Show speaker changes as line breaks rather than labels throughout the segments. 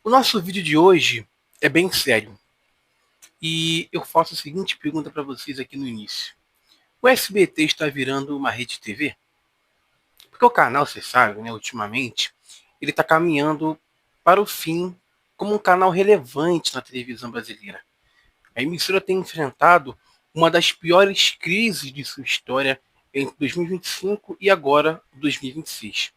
O nosso vídeo de hoje é bem sério e eu faço a seguinte pergunta para vocês aqui no início. O SBT está virando uma rede TV? Porque o canal, você sabe, né, ultimamente, ele está caminhando para o fim como um canal relevante na televisão brasileira. A emissora tem enfrentado uma das piores crises de sua história entre 2025 e agora 2026.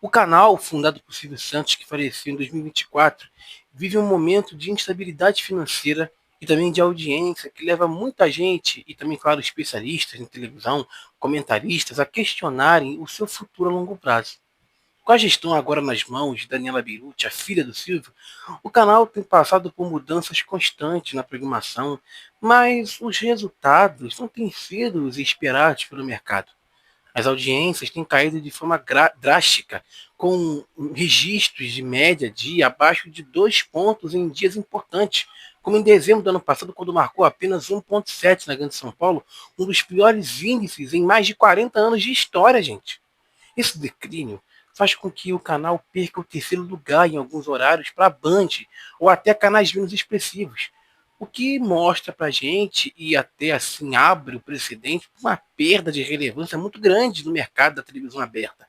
O canal, fundado por Silvio Santos, que faleceu em 2024, vive um momento de instabilidade financeira e também de audiência que leva muita gente, e também, claro, especialistas em televisão, comentaristas, a questionarem o seu futuro a longo prazo. Com a gestão agora nas mãos de Daniela Beruti, a filha do Silvio, o canal tem passado por mudanças constantes na programação, mas os resultados não têm sido os esperados pelo mercado. As audiências têm caído de forma drástica, com registros de média dia abaixo de 2 pontos em dias importantes, como em dezembro do ano passado, quando marcou apenas 1,7 na Grande São Paulo, um dos piores índices em mais de 40 anos de história, gente. Esse declínio faz com que o canal perca o terceiro lugar em alguns horários para a Band, ou até canais menos expressivos, o que mostra para a gente e até assim abre o precedente para uma perda de relevância muito grande no mercado da televisão aberta.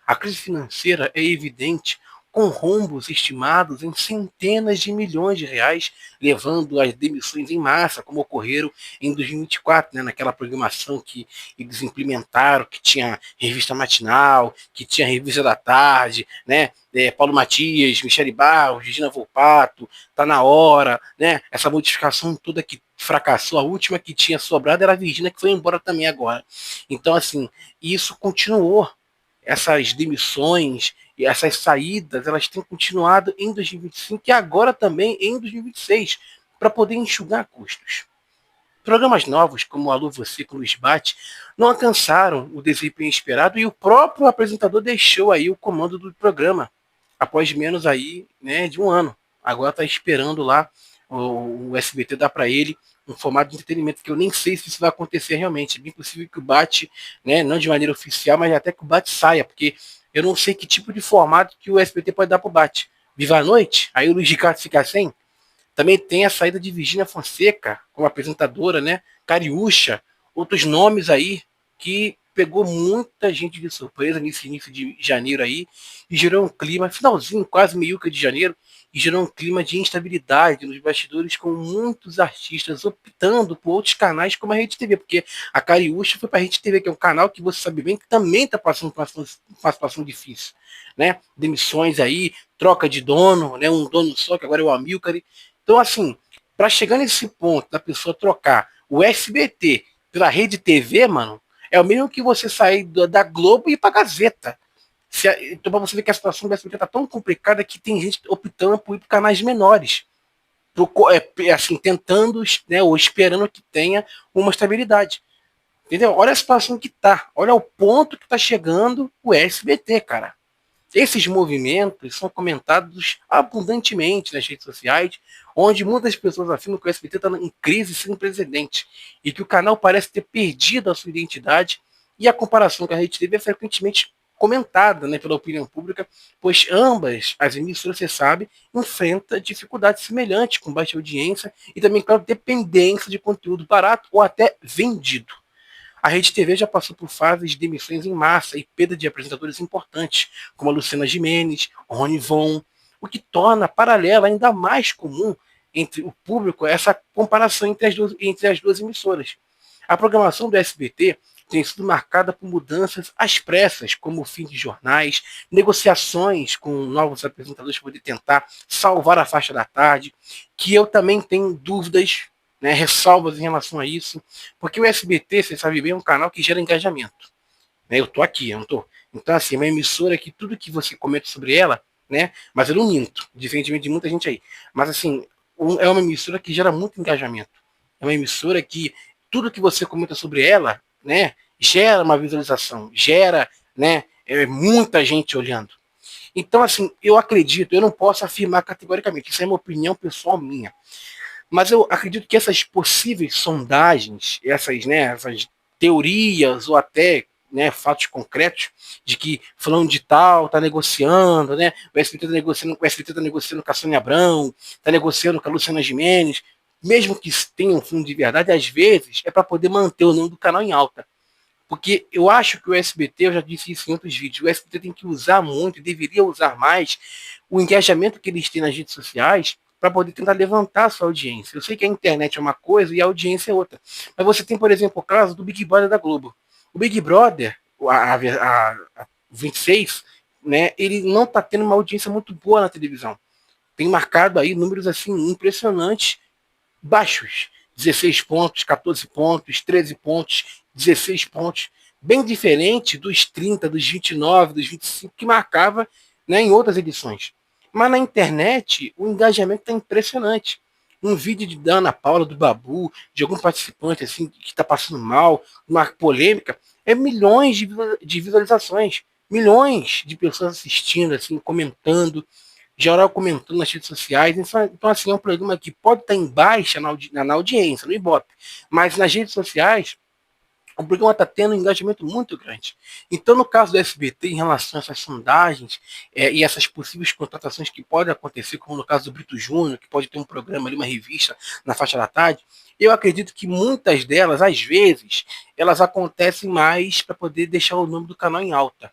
A crise financeira é evidente, com rombos estimados em centenas de milhões de reais, levando às demissões em massa, como ocorreram em 2024, né, naquela programação que eles implementaram, que tinha revista matinal, que tinha revista da tarde, né, Paulo Matias, Michele Barros, Regina Volpato, Tá na Hora, né, essa modificação toda que fracassou, a última que tinha sobrado era a Virgínia, que foi embora também agora. Então, assim, isso continuou, essas demissões e essas saídas, elas têm continuado em 2025 e agora também em 2026, para poder enxugar custos. Programas novos, como Alô Você com Luiz Bate, não alcançaram o desempenho esperado e o próprio apresentador deixou aí o comando do programa, após menos aí, né, de um ano. Agora está esperando lá o SBT dar para ele um formato de entretenimento que eu nem sei se isso vai acontecer realmente. É bem possível que o Bate, né, não de maneira oficial, mas até que o Bate saia, porque eu não sei que tipo de formato que o SBT pode dar para o Bate. Viva a noite? Aí o Luiz Ricardo fica sem? Também tem a saída de Virgínia Fonseca como apresentadora, né? Cariúcha, outros nomes aí que pegou muita gente de surpresa nesse início de janeiro aí e gerou um clima, finalzinho, quase meiuca de janeiro, e gerou um clima de instabilidade nos bastidores com muitos artistas optando por outros canais como a Rede TV, porque a Cariúcha foi para a Rede TV, que é um canal que você sabe bem que também está passando por uma situação difícil, né? Demissões aí, troca de dono, né? Um dono só, que agora é o Amilcar. Então, assim, para chegar nesse ponto da pessoa trocar o SBT pela Rede TV, mano, é o mesmo que você sair da Globo e ir pra Gazeta. Então, pra você ver que a situação do SBT tá tão complicada que tem gente optando por ir para canais menores. Assim, tentando, né, ou esperando que tenha uma estabilidade. Entendeu? Olha a situação que tá. Olha o ponto que tá chegando o SBT, cara. Esses movimentos são comentados abundantemente nas redes sociais, onde muitas pessoas afirmam que o SBT está em crise sem precedente e que o canal parece ter perdido a sua identidade, e a comparação com a Rede TV é frequentemente comentada, né, pela opinião pública, pois ambas as emissoras, você sabe, enfrentam dificuldades semelhantes, com baixa audiência e também, claro, dependência de conteúdo barato ou até vendido. A Rede TV já passou por fases de demissões em massa e perda de apresentadores importantes, como a Luciana Gimenez, Rony Von, o que torna paralela ainda mais comum entre o público essa comparação entre as duas emissoras. A programação do SBT tem sido marcada por mudanças às pressas, como o fim de jornais, negociações com novos apresentadores para poder tentar salvar a faixa da tarde, que eu também tenho dúvidas, né, ressalvas em relação a isso, porque o SBT, você sabe bem, é um canal que gera engajamento. Né? Eu tô aqui, eu não tô. Então, assim, é uma emissora que tudo que você comenta sobre ela, né? Mas eu não minto, diferentemente de muita gente aí. Mas, assim, é uma emissora que gera muito engajamento. É uma emissora que tudo que você comenta sobre ela, né? Gera uma visualização, gera, né? Muita gente olhando. Então, assim, eu acredito, eu não posso afirmar categoricamente, isso é uma opinião pessoal minha. Mas eu acredito que essas possíveis sondagens, essas, né, essas teorias ou até né, fatos concretos de que fulano de tal está negociando, né, o SBT está negociando com a Sônia Abrão, está negociando com a Luciana Gimenez, mesmo que tenha um fundo de verdade, às vezes é para poder manter o nome do canal em alta. Porque eu acho que o SBT, eu já disse isso em outros vídeos, o SBT tem que usar muito, deveria usar mais o engajamento que eles têm nas redes sociais para poder tentar levantar a sua audiência. Eu sei que a internet é uma coisa e a audiência é outra. Mas você tem, por exemplo, o caso do Big Brother da Globo. O Big Brother, a 26, né, ele não está tendo uma audiência muito boa na televisão. Tem marcado aí números assim impressionantes, baixos. 16 pontos, 14 pontos, 13 pontos, 16 pontos. Bem diferente dos 30, dos 29, dos 25 que marcava, né, em outras edições. Mas na internet, o engajamento está impressionante. Um vídeo da Ana Paula, do Babu, de algum participante assim que está passando mal, uma polêmica, é milhões de visualizações, milhões de pessoas assistindo, assim, comentando, geral comentando nas redes sociais. Então, assim, é um programa que pode estar em baixa na audiência, no Ibope, mas nas redes sociais, o programa está tendo um engajamento muito grande. Então, no caso do SBT, em relação a essas sondagens e essas possíveis contratações que podem acontecer, como no caso do Brito Júnior, que pode ter um programa ali, uma revista na faixa da tarde, eu acredito que muitas delas, às vezes, elas acontecem mais para poder deixar o nome do canal em alta,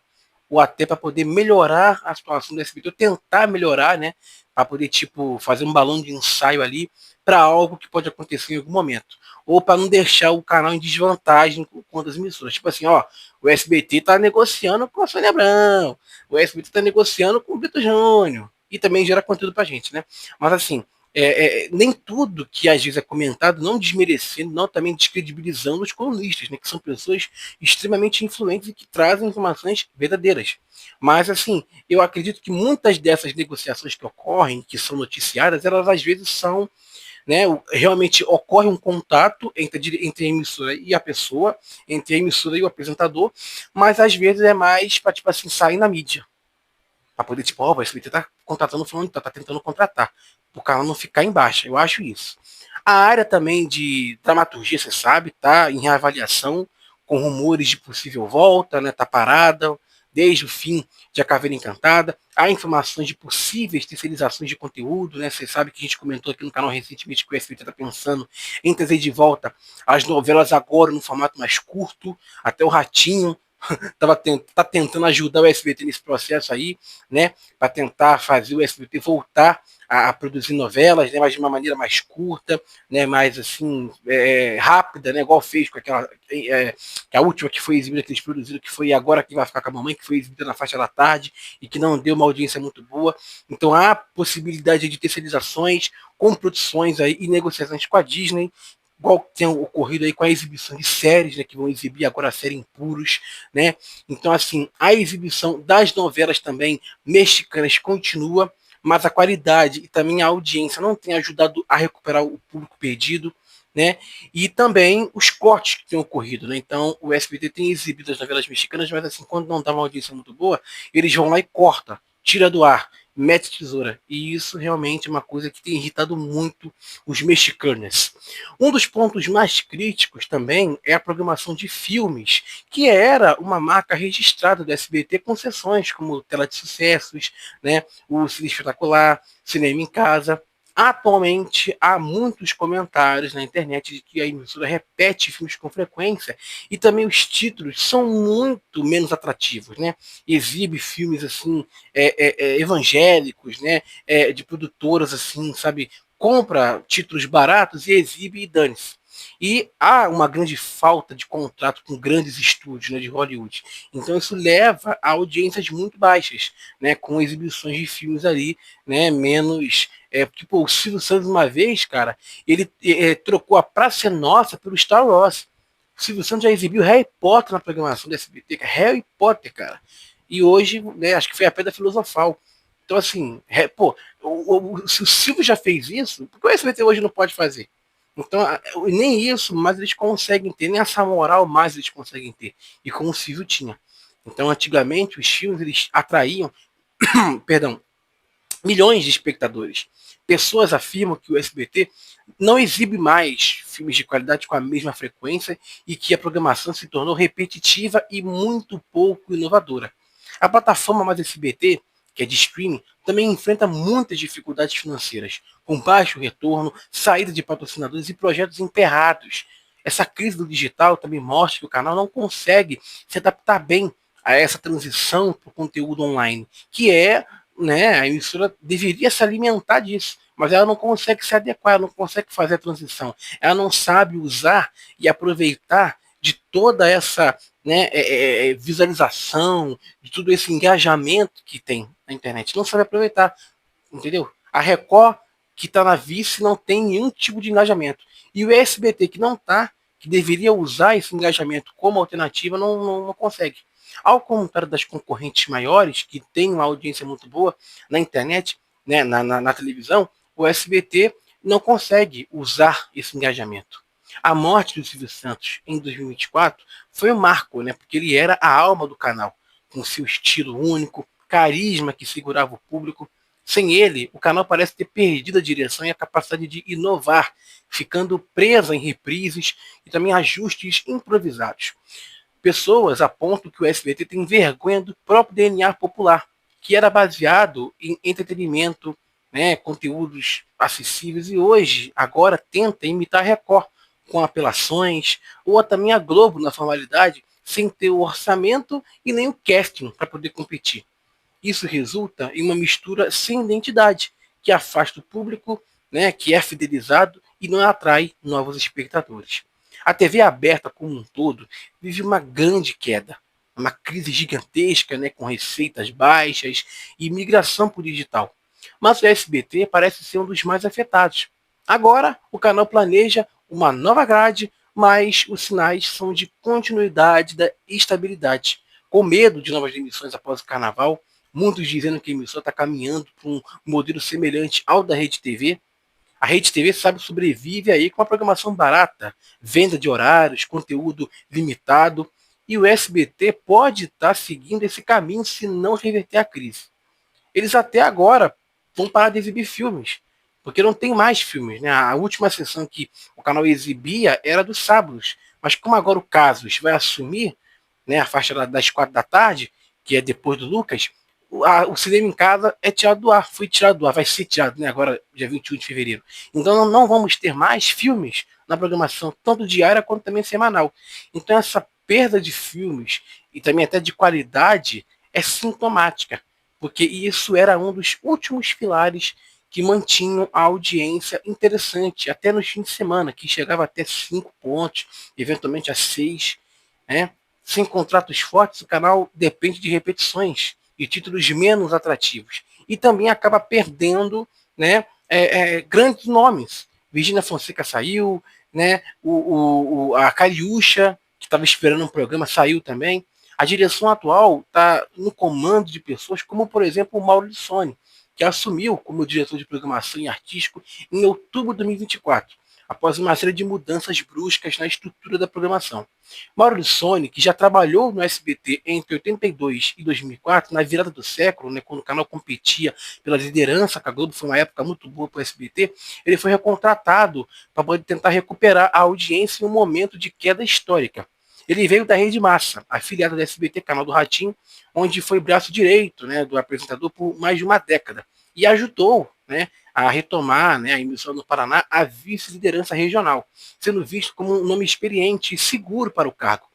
ou até para poder melhorar a situação do SBT, ou tentar melhorar, né, para poder, tipo, fazer um balão de ensaio ali para algo que pode acontecer em algum momento, ou para não deixar o canal em desvantagem com as emissoras. Tipo assim, ó, o SBT está negociando com a Sônia Abrão, o SBT está negociando com o Brito Júnior, e também gera conteúdo para a gente, né? Mas assim, nem tudo que às vezes é comentado, não desmerecendo, não também descredibilizando os colunistas, né, que são pessoas extremamente influentes e que trazem informações verdadeiras. Mas assim, eu acredito que muitas dessas negociações que ocorrem, que são noticiadas, elas às vezes são, né, realmente ocorre um contato entre a emissora e a pessoa, entre a emissora e o apresentador, mas às vezes é mais para, tipo assim, sair na mídia. Para poder, tipo, ó, o SBT tá contratando falando, tá tentando contratar, o canal não ficar em baixa. Eu acho isso. A área também de dramaturgia, você sabe, tá em reavaliação, com rumores de possível volta, né? Tá parada desde o fim de A Caveira Encantada. Há informações de possíveis terceirizações de conteúdo, né? Você sabe que a gente comentou aqui no canal recentemente que o SBT está pensando em trazer de volta as novelas agora no formato mais curto, até o Ratinho tá tentando ajudar o SBT nesse processo aí, né, para tentar fazer o SBT voltar a produzir novelas, né, mas de uma maneira mais curta, né, mais assim, rápida, né, igual fez com aquela, a última que foi exibida, que eles produziram, que foi Agora Que Vai Ficar com a Mamãe, que foi exibida na faixa da tarde e que não deu uma audiência muito boa. Então há possibilidade de terceirizações, com produções aí e negociações com a Disney, igual tem ocorrido aí com a exibição de séries, né, que vão exibir agora a série Impuros, né? Então, assim, a exibição das novelas também mexicanas continua, mas a qualidade e também a audiência não tem ajudado a recuperar o público perdido, né? E também os cortes que têm ocorrido, né? Então, o SBT tem exibido as novelas mexicanas, mas assim, quando não dá uma audiência muito boa, eles vão lá e corta, tira do ar, mete tesoura. E isso realmente é uma coisa que tem irritado muito os mexicanos. Um dos pontos mais críticos também é a programação de filmes, que era uma marca registrada do SBT com sessões como Tela de Sucessos, né, o Cine Espetacular, Cinema em Casa. Atualmente há muitos comentários na internet de que a emissora repete filmes com frequência e também os títulos são muito menos atrativos, né? Exibe filmes assim evangélicos, né? De produtoras assim, sabe? Compra títulos baratos e exibe e dane-se. E há uma grande falta de contrato com grandes estúdios, né, de Hollywood. Então isso leva a audiências muito baixas, né, com exibições de filmes ali, né, menos. Tipo, o Silvio Santos, uma vez, cara, ele trocou a Praça é Nossa pelo Star Wars. O Silvio Santos já exibiu Harry Potter na programação do SBT, Harry Potter, cara. E hoje, né, acho que foi a Pedra Filosofal. Então, assim, se o Silvio já fez isso, por que o SBT hoje não pode fazer? Então, nem isso, mas eles conseguem ter, nem essa moral mais eles conseguem ter. E como o Silvio tinha. Então, antigamente, os filmes, eles atraíam, perdão, milhões de espectadores. Pessoas afirmam que o SBT não exibe mais filmes de qualidade com a mesma frequência e que a programação se tornou repetitiva e muito pouco inovadora. A plataforma Mais SBT, que é de streaming, também enfrenta muitas dificuldades financeiras, com baixo retorno, saída de patrocinadores e projetos emperrados. Essa crise do digital também mostra que o canal não consegue se adaptar bem a essa transição para o conteúdo online, que é, né, a emissora deveria se alimentar disso, mas ela não consegue se adequar, ela não consegue fazer a transição, ela não sabe usar e aproveitar de toda essa, né, visualização, de todo esse engajamento que tem na internet, não sabe aproveitar, entendeu? A Record, que está na vice, não tem nenhum tipo de engajamento, e o SBT, que não está, que deveria usar esse engajamento como alternativa, não consegue. Ao contrário das concorrentes maiores, que têm uma audiência muito boa na internet, né, na televisão, o SBT não consegue usar esse engajamento. A morte do Silvio Santos em 2024 foi um marco, né, porque ele era a alma do canal, com seu estilo único, carisma que segurava o público. Sem ele, o canal parece ter perdido a direção e a capacidade de inovar, ficando presa em reprises e também ajustes improvisados. Pessoas apontam que o SBT tem vergonha do próprio DNA popular, que era baseado em entretenimento, né, conteúdos acessíveis, e hoje, agora, tenta imitar a Record, com apelações, ou também a Globo na formalidade, sem ter o orçamento e nem o casting para poder competir. Isso resulta em uma mistura sem identidade, que afasta o público, né, que é fidelizado e não atrai novos espectadores. A TV aberta como um todo vive uma grande queda, uma crise gigantesca, né, com receitas baixas e migração para o digital. Mas o SBT parece ser um dos mais afetados. Agora, o canal planeja uma nova grade, mas os sinais são de continuidade da estabilidade. Com medo de novas demissões após o carnaval, muitos dizendo que a emissora está caminhando para um modelo semelhante ao da Rede TV. A Rede TV, sabe, sobrevive aí com uma programação barata, venda de horários, conteúdo limitado, e o SBT pode estar seguindo esse caminho se não reverter a crise. Eles até agora vão parar de exibir filmes, porque não tem mais filmes, né? A última sessão que o canal exibia era dos sábados, mas como agora o Casos vai assumir, né, a faixa das 4 da tarde, que é depois do Lucas, o cinema em casa é tirado do ar, foi tirado do ar, vai ser tirado, né, agora, dia 21 de fevereiro. Então não vamos ter mais filmes na programação, tanto diária quanto também semanal. Então essa perda de filmes, e também até de qualidade, é sintomática, porque isso era um dos últimos pilares que mantinham a audiência interessante, até nos fins de semana, que chegava até 5 pontos, eventualmente a 6, né? Sem contratos fortes, o canal depende de repetições e títulos menos atrativos. E também acaba perdendo, né, grandes nomes. Virginia Fonseca saiu, né, a Cariúcha, que estava esperando um programa, saiu também. A direção atual está no comando de pessoas como, por exemplo, o Mauro Lissone, que assumiu como diretor de programação e artístico em outubro de 2024, após uma série de mudanças bruscas na estrutura da programação. Mauro Lissone, que já trabalhou no SBT entre 82 e 2004, na virada do século, né, quando o canal competia pela liderança, que a Globo foi uma época muito boa para o SBT, ele foi recontratado para poder tentar recuperar a audiência em um momento de queda histórica. Ele veio da Rede Massa, afiliada da SBT, canal do Ratinho, onde foi braço direito, né, do apresentador por mais de uma década, e ajudou, né, a retomar, né, a emissora no Paraná a vice-liderança regional, sendo visto como um nome experiente e seguro para o cargo.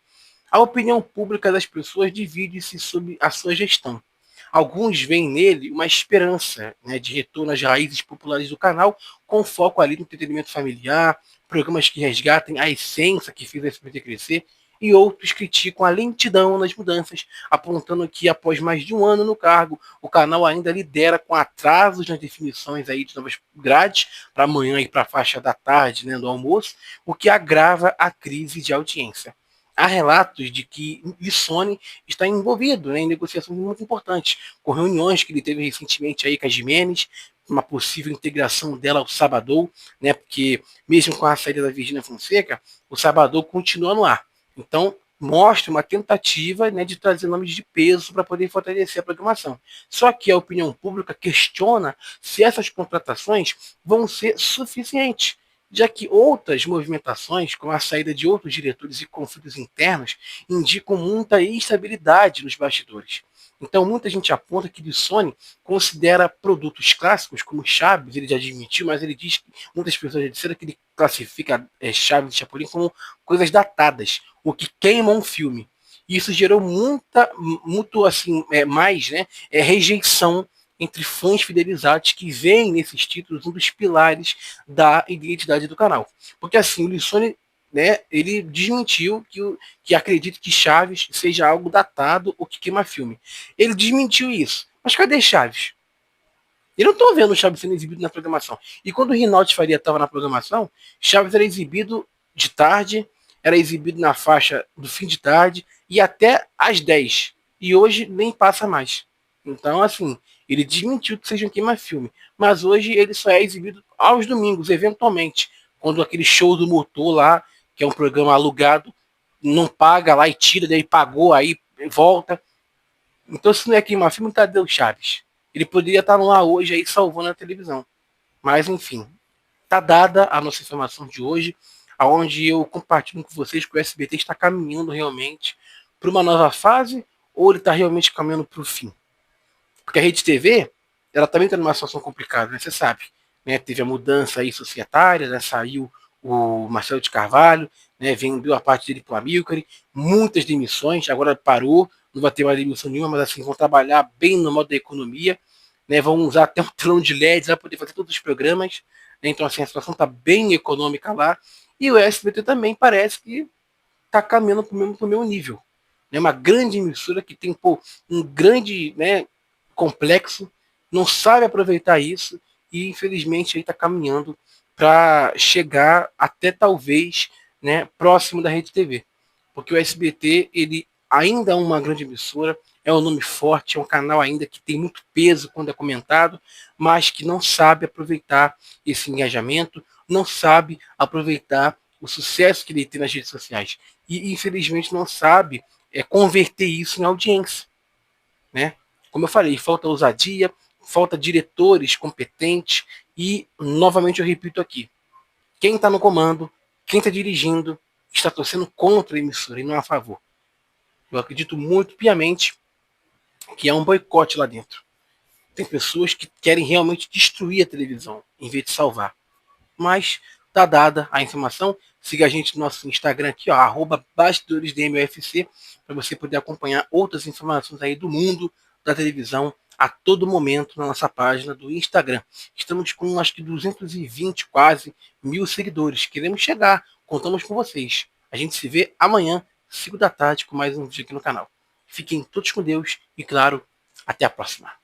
A opinião pública das pessoas divide-se sobre a sua gestão. Alguns veem nele uma esperança, né, de retorno às raízes populares do canal, com foco ali no entretenimento familiar, programas que resgatem a essência que fez a SBT crescer, e outros criticam a lentidão nas mudanças, apontando que após mais de um ano no cargo, o canal ainda lidera com atrasos nas definições aí de novas grades para amanhã e para a faixa da tarde, né, do almoço, o que agrava a crise de audiência. Há relatos de que Lissone está envolvido, né, em negociações muito importantes, com reuniões que ele teve recentemente aí com a Gimenez, uma possível integração dela ao Sabadão, né, porque mesmo com a saída da Virginia Fonseca, o Sabadão continua no ar. Então, mostra uma tentativa, né, de trazer nomes de peso para poder fortalecer a programação. Só que a opinião pública questiona se essas contratações vão ser suficientes, já que outras movimentações, como a saída de outros diretores e conflitos internos, indicam muita instabilidade nos bastidores. Então, muita gente aponta que Bissoni considera produtos clássicos, como Chaves, ele já admitiu, mas ele diz que muitas pessoas já disseram que ele classifica Chaves e Chapolin como coisas datadas, o que queima um filme. E isso gerou muito assim, mais, né, rejeição entre fãs fidelizados que veem nesses títulos um dos pilares da identidade do canal. Porque assim, o Lissone, né, ele desmentiu que acredita que Chaves seja algo datado ou que queima filme. Ele desmentiu isso. Mas cadê Chaves? Eu não estou vendo o Chaves sendo exibido na programação. E quando o Rinaldi Faria estava na programação, Chaves era exibido de tarde, era exibido na faixa do fim de tarde e até às 10. E hoje nem passa mais. Então, assim, ele desmentiu que seja um queima-filme. Mas hoje ele só é exibido aos domingos, eventualmente. Quando aquele show do motor lá, que é um programa alugado, não paga lá e tira, daí pagou, aí volta. Então, se não é queima-filme, cadê o Chaves? Ele poderia estar lá hoje aí salvando a televisão. Mas, enfim, está dada a nossa informação de hoje, aonde eu compartilho com vocês que o SBT está caminhando realmente para uma nova fase ou ele está realmente caminhando para o fim. Porque a Rede TV, ela também está numa situação complicada, né? Você sabe. Né? Teve a mudança aí societária, né? Saiu o Marcelo de Carvalho, né? Vendeu a parte dele para o Amilcar, muitas demissões, agora parou, não vai ter mais demissão nenhuma, mas assim, vão trabalhar bem no modo da economia, né? Vão usar até um telão de LEDs para poder fazer todos os programas, né? Então assim, a situação está bem econômica lá, e o SBT também parece que está caminhando para o meu nível. É uma grande emissora que tem um grande, né, complexo, não sabe aproveitar isso e infelizmente está caminhando para chegar até talvez, né, próximo da Rede TV. Porque o SBT ele ainda é uma grande emissora, é um nome forte, é um canal ainda que tem muito peso quando é comentado, mas que não sabe aproveitar esse engajamento, não sabe aproveitar o sucesso que ele tem nas redes sociais e infelizmente não sabe converter isso em audiência, né? Como eu falei, falta ousadia, falta diretores competentes e novamente eu repito aqui, quem está no comando, quem está dirigindo, está torcendo contra a emissora e não a favor. Eu acredito muito piamente que há um boicote lá dentro. Tem pessoas que querem realmente destruir a televisão em vez de salvar. Mas tá dada a informação. Siga a gente no nosso Instagram aqui, ó, @bastidoresdmufc, para você poder acompanhar outras informações aí do mundo da televisão a todo momento na nossa página do Instagram. Estamos com acho que 220 quase mil seguidores. Queremos chegar, contamos com vocês. A gente se vê amanhã, 5 da tarde, com mais um vídeo aqui no canal. Fiquem todos com Deus e, claro, até a próxima.